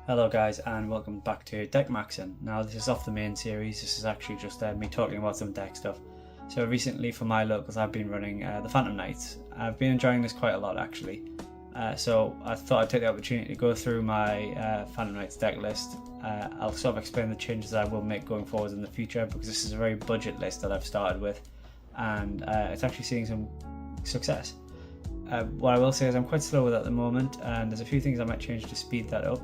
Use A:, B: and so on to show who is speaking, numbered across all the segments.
A: Hello guys and welcome back to Deck Maxing. Now this is off the main series, this is actually just me talking about some deck stuff. So recently for my locals I've been running the Phantom Knights. I've been enjoying this quite a lot actually. So I thought I'd take the opportunity to go through my Phantom Knights deck list. I'll sort of explain the changes I will make going forward in the future because this is a very budget list that I've started with and it's actually seeing some success. What I will say is I'm quite slow with it at the moment and there's a few things I might change to speed that up.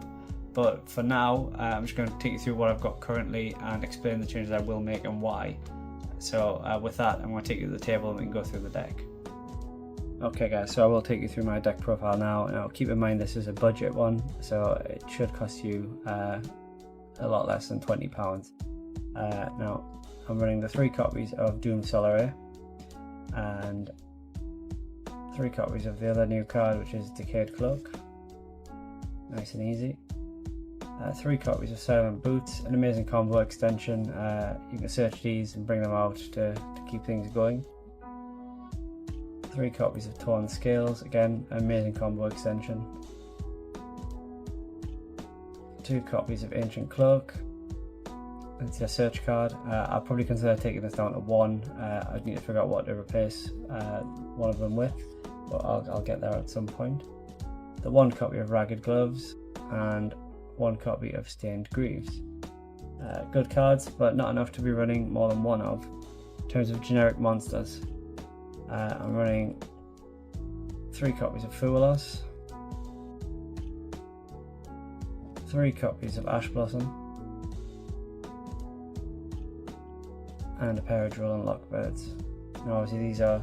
A: But for now, I'm just going to take you through what I've got currently and explain the changes I will make and why. So with that, I'm going to take you to the table and we can go through the deck. Okay guys, so I will take you through my deck profile now. Now keep in mind this is a budget one, so it should cost you a lot less than £20. Now I'm running the 3 copies of Doom Solare and 3 copies of the other new card, which is Decayed Cloak. Nice and easy. 3 copies of Silent Boots, an amazing combo extension. You can search these and bring them out to keep things going. 3 copies of Torn Scales, again, an amazing combo extension. 2 copies of Ancient Cloak, it's your search card. I'll probably consider taking this down to 1. I need to figure out what to replace one of them with, but I'll get there at some point. The 1 copy of Ragged Gloves and 1 copy of Stained Greaves. Good cards, but not enough to be running more than one of. In terms of generic monsters, I'm running 3 copies of Fuelos, 3 copies of Ash Blossom, and a pair of Drill and Lockbirds. Now obviously these are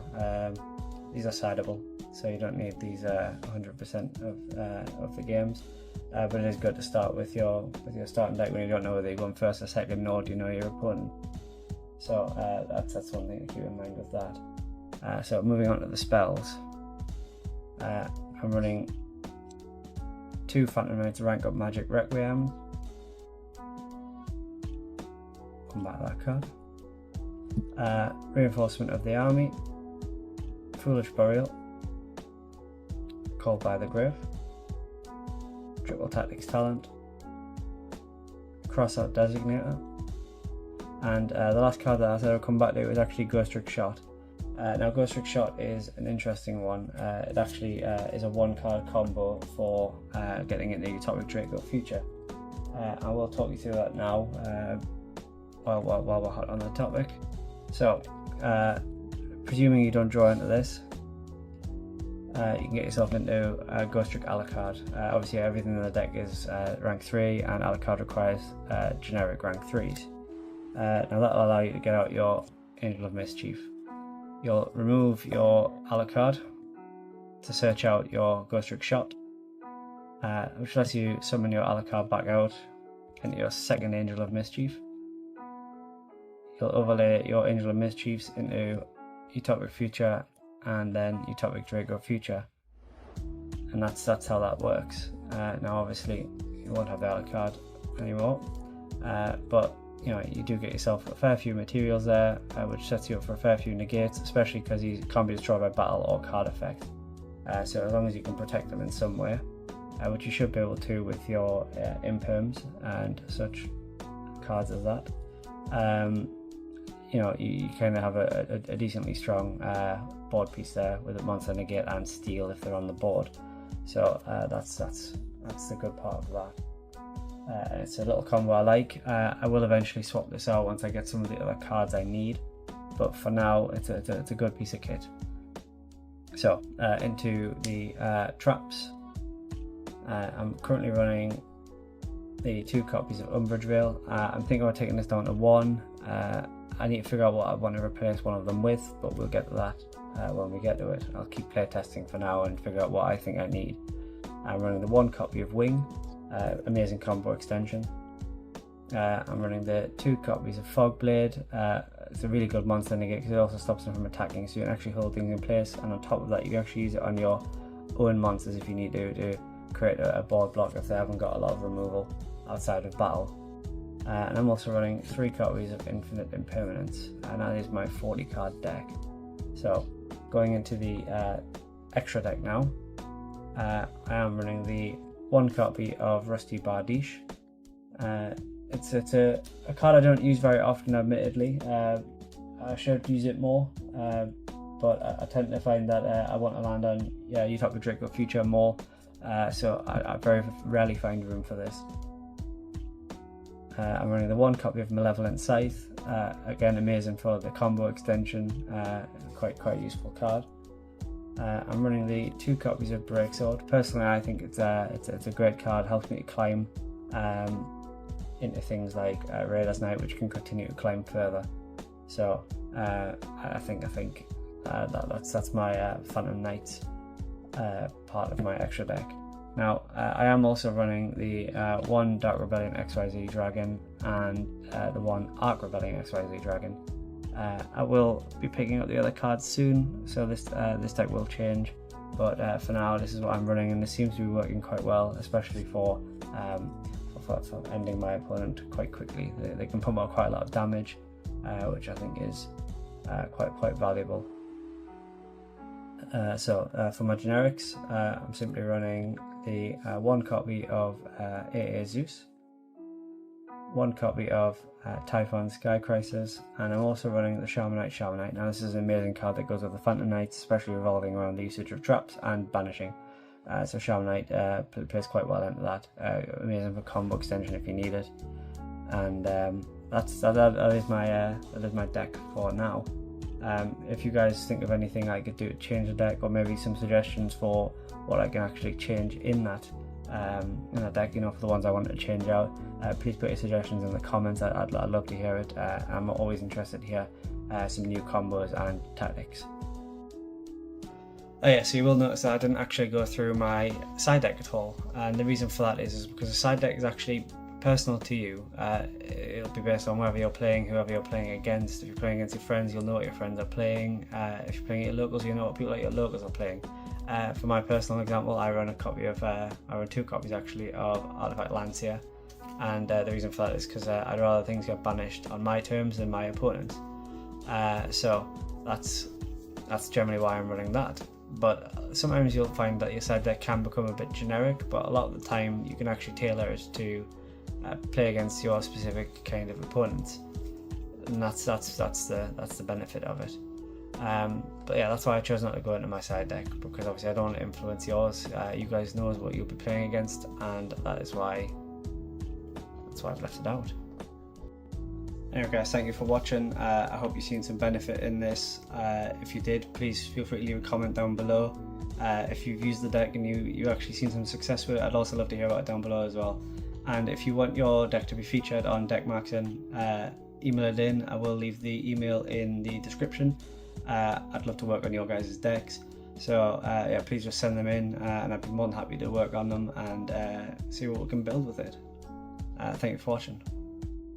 A: sideable, so you don't need these 100% of the games. But it is good to start with your starting deck when you don't know whether you're going first or second, nor do you know your opponent. So that's one thing to keep in mind with that. So moving on to the spells, I'm running 2 Phantom Knights Rank Up Magic Requiem. Come back to that card. Reinforcement of the Army, Foolish Burial, Called by the Grave, Triple Tactics Talent, Crossout Designator, and the last card that I said I'll come back to is actually Ghost Trick Shot. Now Ghost Trick Shot is an interesting one. It actually is a 1 card combo for getting into Utopic Draco Future. I will talk you through that now while we're hot on the topic. So presuming you don't draw into this, you can get yourself into Ghost Trick Alucard. Obviously everything in the deck is rank 3 and Alucard requires generic rank 3s. Now that will allow you to get out your Angel of Mischief. You'll remove your Alucard to search out your Ghost Trick Shot, which lets you summon your Alucard back out into your second Angel of Mischief. You'll overlay your Angel of Mischiefs into Utopic Future and then Utopic Draco Future, and that's how that works. Now obviously you won't have the Alucard anymore, but you know, you do get yourself a fair few materials there, which sets you up for a fair few negates, especially because he can't be destroyed by battle or card effect. So as long as you can protect them in some way, which you should be able to with your imperms and such cards as that, you know, you kind of have a decently strong board piece there with a monster negate and steal if they're on the board. So that's the good part of that. It's a little combo I like. I will eventually swap this out once I get some of the other cards I need, but for now it's a good piece of kit. So into the traps, I'm currently running the 2 copies of Umbrage Veil. I'm thinking about taking this down to 1. I need to figure out what I want to replace one of them with, but we'll get to that when we get to it. I'll keep playtesting for now and figure out what I think I need. I'm running the 1 copy of Wing, amazing combo extension. I'm running the 2 copies of Fogblade. It's a really good monster negate because it also stops them from attacking, so you can actually hold things in place, and on top of that you can actually use it on your own monsters if you need to create a board block if they haven't got a lot of removal outside of battle. And I'm also running 3 copies of Infinite Impermanence, and that is my 40 card deck. So going into the extra deck now, I am running the one copy of Rusty Bardiche. It's a card I don't use very often, admittedly. I should use it more, but I tend to find that I want to land on Utopia Draco Future more, so I very rarely find room for this. I'm running the one copy of Malevolent Scythe, again amazing for the combo extension, quite useful card. I'm running the 2 copies of Breaksword. Personally, I think it's a great card, helps me to climb into things like Raiders Knight, which can continue to climb further. So I think that's my Phantom Knight part of my extra deck. Now I am also running the 1 Dark Rebellion XYZ Dragon and the 1 Arc Rebellion XYZ Dragon. I will be picking up the other cards soon, so this deck will change, but for now this is what I'm running, and this seems to be working quite well, especially for ending my opponent quite quickly. They can pump out quite a lot of damage, which I think is quite valuable. So for my generics, I'm simply running the 1 copy of AA Zeus, 1 copy of Typhon Sky Crisis, and I'm also running the Shamanite. Now this is an amazing card that goes with the Phantom Knights, especially revolving around the usage of traps and banishing. So Shamanite plays quite well into that. Amazing for combo extension if you need it. And that is my deck for now. If you guys think of anything I could do to change the deck, or maybe some suggestions for what I can actually change in that deck, for the ones I want to change out, please put your suggestions in the comments. I'd love to hear it. I'm always interested to hear some new combos and tactics. Oh yeah, so you will notice that I didn't actually go through my side deck at all, and the reason for that is because the side deck is actually personal to you. It'll be based on whether you're playing, whoever you're playing against. If you're playing against your friends, you'll know what your friends are playing. If you're playing at your locals, you'll know what people at your locals are playing. For my personal example, I run 2 copies actually of Artifact Lancia, and the reason for that is because I'd rather things get banished on my terms than my opponent's. So that's generally why I'm running that. But sometimes you'll find that your side deck can become a bit generic, but a lot of the time you can actually tailor it to play against your specific kind of opponents, and that's the benefit of it. But yeah, that's why I chose not to go into my side deck, because obviously I don't want to influence yours. You guys know what you'll be playing against, and that's why I've left it out. Anyway guys, thank you for watching. I hope you've seen some benefit in this. If you did, please feel free to leave a comment down below. If you've used the deck and you actually seen some success with it, I'd also love to hear about it down below as well. And if you want your deck to be featured on Deck Maxing, email it in. I will leave the email in the description. I'd love to work on your guys' decks, so yeah, please just send them in, and I'd be more than happy to work on them and see what we can build with it. Thank you for watching.